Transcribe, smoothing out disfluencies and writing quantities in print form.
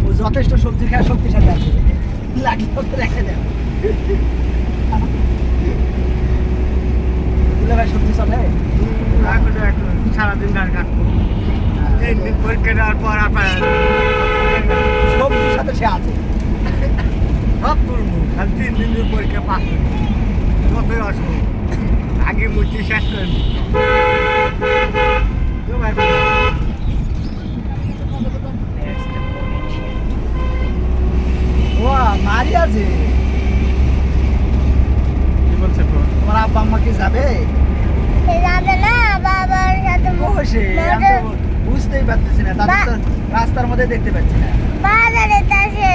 ও যথেষ্ট সবজি খায় শক্তিশালী আছে লাগলে ওকে রেখে দেন দুলা ভাই সবজি চলে এখন সারাদিন ধান কাটবো 3 দিন পরীক্ষা দেওয়ার পর আপনার সবজির সাথে সে আছে সব তুলবো খালি 3 দিন পরীক্ষা পাস কতই আসবো আগে মুচি শেষ করে নি মারি আছে কি বলছে তো তোমার আব্বা আম্মা কি যাবে যাবে না বাবার সাথে বসে আমি তো বুঝতেই পারতেছি না তাদের তো রাস্তার মধ্যে দেখতে পাচ্ছি না বাজারে তাসে